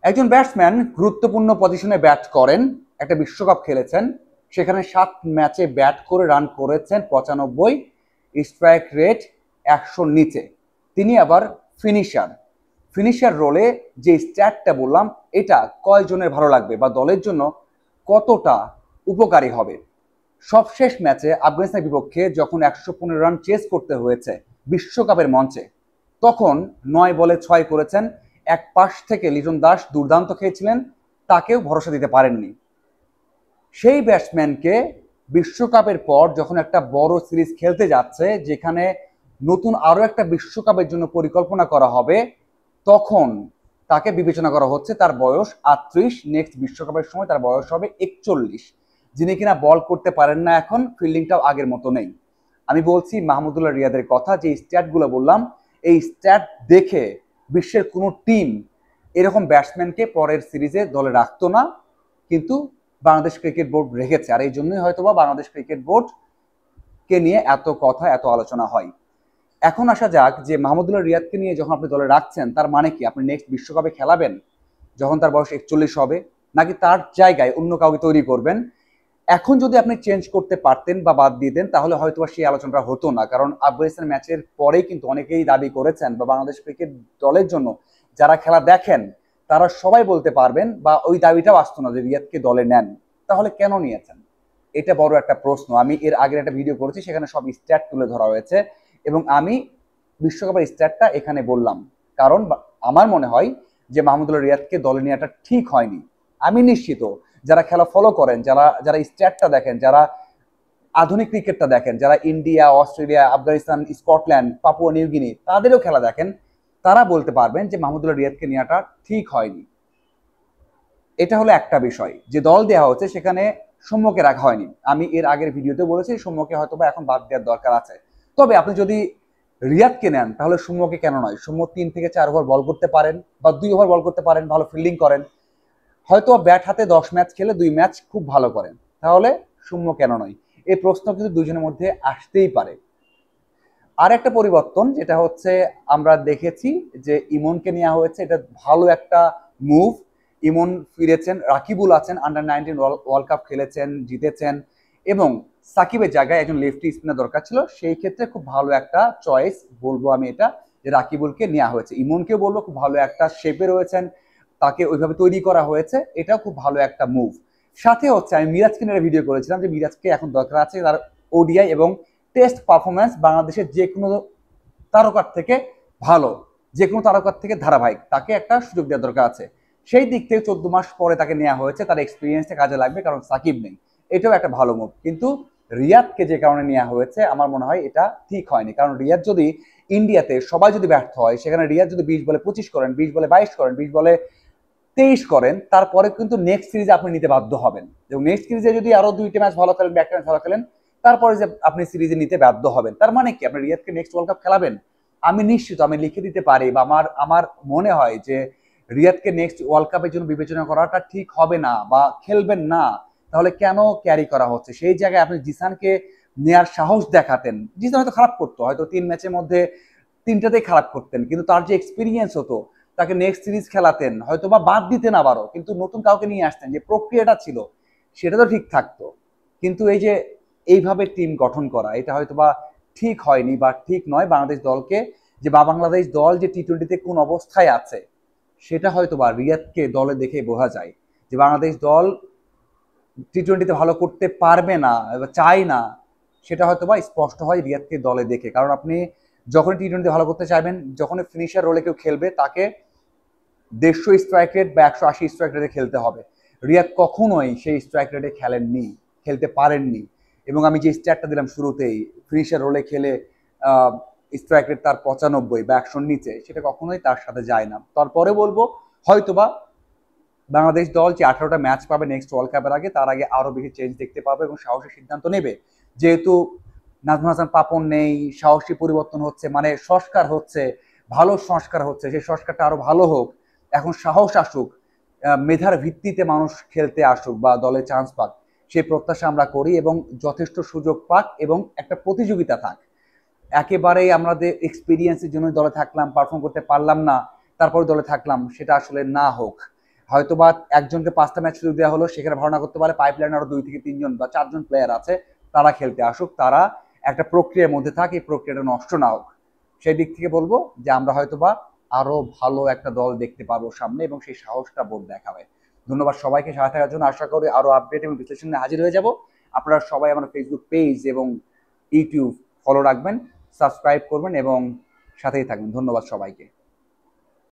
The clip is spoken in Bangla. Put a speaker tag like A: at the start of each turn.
A: একজন ব্যাটসম্যান গুরুত্বপূর্ণ পজিশনে ব্যাট করেন, একটা বিশ্বকাপ খেলেছেন, সেখানে 7 ম্যাচে ব্যাট করে রান করেছেন 95, স্ট্রাইক রেট 100-র নিচে। তিনি আবার ফিনিশার। ফিনিশার রোলে যে স্ট্যাটটা বললাম, এটা কয়জনের ভালো লাগবে বা দলের জন্য কতটা উপকারী হবে? সবশেষ ম্যাচে আফগানিস্তানের বিপক্ষে যখন 115 রান চেস করতে হয়েছে বিশ্বকাপের মঞ্চে, তখন 9 বলে 6 করেছেন। এক পাশ থেকে লিটন দাস দুর্দান্ত খেয়েছিলেন, তাকেও ভরসা দিতে পারেননি। সেই ব্যাটসম্যানকে বিশ্বকাপের পর যখন একটা বড় সিরিজ খেলতে যাচ্ছে, যেখানে নতুন আরো একটা বিশ্বকাপের জন্য পরিকল্পনা করা হবে, তখন তাকে বিবেচনা করা হচ্ছে। তার বয়স 38, নেক্সট বিশ্বকাপের সময় তার বয়স হবে 41, যিনি কিনা বল করতে পারেন না, এখন ফিল্ডিংটাও আগের মতো নেই। আমি বলছি মাহমুদুল্লাহ রিয়াদের কথা। যে স্ট্যাটগুলো বললাম, এই স্ট্যাট দেখে বিশ্বের কোনো টিম এরকম ব্যাটসম্যানকে পরের সিরিজে দলে রাখতো না, কিন্তু বাংলাদেশ ক্রিকেট বোর্ড রেখেছে। আর এই জন্যই হয়তোবা বাংলাদেশ ক্রিকেট বোর্ড কে নিয়ে এত কথা, এত আলোচনা হয়। এখন আসা যাক যে মাহমুদুল্লাহ রিয়াদকে নিয়ে যখন আপনি দলে রাখছেন, তার মানে কি আপনি নেক্সট বিশ্বকাপে খেলাবেন যখন তার বয়স 41 হবে, নাকি তার জায়গায় অন্য কাউকে তৈরি করবেন? এখন যদি আপনি চেঞ্জ করতে পারতেন বা বাদ দিয়ে দেন, তাহলে হয়তো সেই আলোচনাটা হতো না। কারণ আফগানিস্তান ম্যাচের পরেই কিন্তু অনেকেই দাবি করেছেন, বা বাংলাদেশ ক্রিকেট দলের জন্য যারা খেলা দেখেন তারা সবাই বলতে পারবেন, বা ওই দাবিটাও আসতো না যে রিয়াদকে দলে নেন। তাহলে কেন নিয়েছেন? এটা বড় একটা প্রশ্ন। আমি এর আগের একটা ভিডিও করেছি, সেখানে সব স্ট্যাট তুলে ধরা হয়েছে, এবং আমি বিশ্বকাপের স্ট্যাটটা এখানে বললাম। কারণ আমার মনে হয় যে মাহমুদুল্লাহ রিয়াদকে দলে নেওয়াটা ঠিক হয়নি। আমি নিশ্চিত যারা খেলা ফলো করেন, যারা যারা স্ট্যাটটা দেখেন, যারা আধুনিক ক্রিকেটটা দেখেন, যারা India, Australia, Afghanistan, Scotland, Papua New Guinea তাদেরও খেলা দেখেন, তারা বলতে পারবেন যে মাহমুদুল্লাহ রিয়াদকে নেওয়াটা ঠিক হয়নি। এটা হলো একটা বিষয়। যে দল দেওয়া হচ্ছে সেখানে সৌম্যকে রাখা হয়নি। আমি এর আগের ভিডিওতে বলেছি সৌম্যকে হয়তো বা এখন বাদ দেওয়ার দরকার আছে। তবে আপনি যদি রিয়াদকে নেন, তাহলে সৌম্যকে কেন নয়? সৌম্য 3 থেকে 4 ওভার বল করতে পারেন, বা 2 ওভার বল করতে পারেন, ভালো ফিল্ডিং করেন, হয়তো ব্যাট হাতে 10 ম্যাচ খেলে 2 ম্যাচ খুব ভালো করেন, তাহলে সৌম্য কেন নয়? এই প্রশ্ন কিন্তু দুজনের মধ্যে আসতেই পারে। আর একটা পরিবর্তন যেটা হচ্ছে, আমরা দেখেছি যে ইমনকে নেওয়া হয়েছে, এটা ভালো একটা মুভ। ইমন ফিরেছেন, রাকিবুল আছেন, আন্ডার 19 ওয়ার্ল্ড কাপ খেলেছেন, জিতেছেন, এবং সাকিবের জায়গায় একজন লেফটি স্পিনার দরকার ছিল। সেই ক্ষেত্রে খুব ভালো একটা চয়েস বলবো আমি এটা, যে রাকিবুলকে নেওয়া হয়েছে। ইমনকেও বলবো খুব ভালো একটা শেপে রয়েছেন, তাকে ওইভাবে তৈরি করা হয়েছে, এটাও খুব ভালো একটা মুভ। সাথে হচ্ছে আমি মিরাজকে নিয়ে ভিডিও করেছিলাম যে মিরাজকে এখন দরকার আছে, তার ওডিআই এবং টেস্ট পারফরমেন্স বাংলাদেশের যে কোনো তারকার থেকে ভালো, যে কোনো তারকার থেকে ধারাবাহিক, তাকে একটা সুযোগ দেওয়ার দরকার আছে। সেই দিক থেকে 14 মাস পরে তাকে নেওয়া হয়েছে, তার এক্সপিরিয়েন্সটা কাজে লাগবে, কারণ সাকিব নেই। এটাও একটা ভালো মুভ। কিন্তু রিয়াদকে যে কারণে নেওয়া হয়েছে, আমার মনে হয় এটা ঠিক হয়নি। কারণ রিয়াদ যদি ইন্ডিয়াতে সবাই যদি ব্যর্থ হয়, সেখানে রিয়াদ যদি 20 বলে 25 করেন, 20 বলে 22 করেন, 20 বলে 23 করেন, তারপরে কিন্তু নেক্সট সিরিজে আপনি নিতে বাধ্য হবেন। এবং নেক্সট সিরিজে যদি আরো 2টা ম্যাচ ভালো খেলেন, একটা ম্যাচ ভালো খেলেন, তারপরে যে আপনি সিরিজে নিতে বাধ্য হবেন, তার মানে কি আপনি রিয়াদকে নেক্সট ওয়ার্ল্ড কাপ খেলাবেন? আমি নিশ্চিত, আমি লিখে দিতে পারি, বা আমার আমার মনে হয় যে রিয়াদকে নেক্সট ওয়ার্ল্ড কাপের জন্য বিবেচনা করাটা ঠিক হবে না, বা খেলবেন না। তাহলে কেন ক্যারি করা হচ্ছে? সেই জায়গায় আপনি জিসানকে নেয়ার সাহস দেখাতেন। জিসান হয়তো খারাপ করতো, হয়তো 3 ম্যাচের মধ্যে 3টাতেই খারাপ করতেন, কিন্তু তার যে এক্সপিরিয়েন্স হতো, তাকে নেক্সট সিরিজ খেলাতেন, হয়তো বা বাদ দিতেন আবারও, কিন্তু নতুন কাউকে নিয়ে আসতেন, যে প্রক্রিয়াটা ছিল সেটা তো ঠিক থাকতো। কিন্তু এই যে এইভাবে টিম গঠন করা, এটা হয়তো বা ঠিক হয়নি, বা ঠিক নয় বাংলাদেশ দলকে। যে বা বাংলাদেশ দল যে টি-20তে কোন অবস্থায় আছে, সেটা হয়তো বা রিয়াদকে দলে দেখে বোঝা যায়। যে বাংলাদেশ দল টি-20তে ভালো করতে পারবে না, চাই না, সেটা হয়তো বা স্পষ্ট হয় রিয়াদকে দলে দেখে। কারণ আপনি যখন টি-20তে ভালো করতে চাইবেন, যখন ফিনিশার রোলে কেউ খেলবে, তাকে 150 স্ট্রাইক রেট বা 180 স্ট্রাইক রেটে খেলতে হবে। রিয়াদ কখনোই সেই স্ট্রাইক রেটে খেলেননি, খেলতে পারেননি। এবং আমি যে স্ট্যাটটা দিলাম শুরুতেই, ফিনিশার রোলে খেলে স্ট্রাইক রেট তার 95 বা 100-র নিচে, সেটা কখনোই তার সাথে যায় না। তারপরে বলবো হয়তোবা বাংলাদেশ দল যে 18টা ম্যাচ পাবে নেক্সট ওয়ার্ল্ড কাপের আগে, তার আগে আরো বেশি চেঞ্জ দেখতে পাবে এবং সাহসী সিদ্ধান্ত নেবে। যেহেতু নাজমুল হাসান পাপন নেই, সাহসী পরিবর্তন হচ্ছে, মানে সংস্কার হচ্ছে, ভালো সংস্কার হচ্ছে, সেই সংস্কারটা আরো ভালো হোক। এখন সাহস আসুক, মেধার ভিত্তিতে মানুষ খেলতে আসুক বা দলে চান্স পাক, সেই প্রত্যাশা আমরা করি। এবং যথেষ্ট সুযোগ পাক এবং একটা প্রতিযোগিতা থাক। একেবারেই আমাদের এক্সপিরিয়েন্সের জন্য দলে থাকলাম, পারফর্ম করতে পারলাম না, তারপরে দলে থাকলাম, সেটা আসলে না হোক। হয়তোবা একজনকে 5টা ম্যাচ শুধু দেওয়া হলো, সেখানে ধারণা করতে পারে পাইপলাইন আরো 2 থেকে 3 জন বা 4 জন প্লেয়ার আছে, তারা খেলতে আসুক, তারা একটা প্রক্রিয়ার মধ্যে থাকে, এই প্রক্রিয়াটা নষ্ট না হোক। সেই দিক থেকে বলবো যে আমরা হয়তোবা আরো ভালো একটা দল দেখতে পারবো সামনে, এবং সেই সাহসটা বোর্ড দেখাবে। ধন্যবাদ সবাইকে সাথে থাকার জন্য। আশা করি আরো আপডেট এবং বিশ্লেষণ নিয়ে হাজির হয়ে যাব। আপনারা সবাই আমার ফেসবুক পেজ এবং ইউটিউব ফলো রাখবেন, সাবস্ক্রাইব করবেন এবং সাথেই থাকবেন। ধন্যবাদ সবাইকে।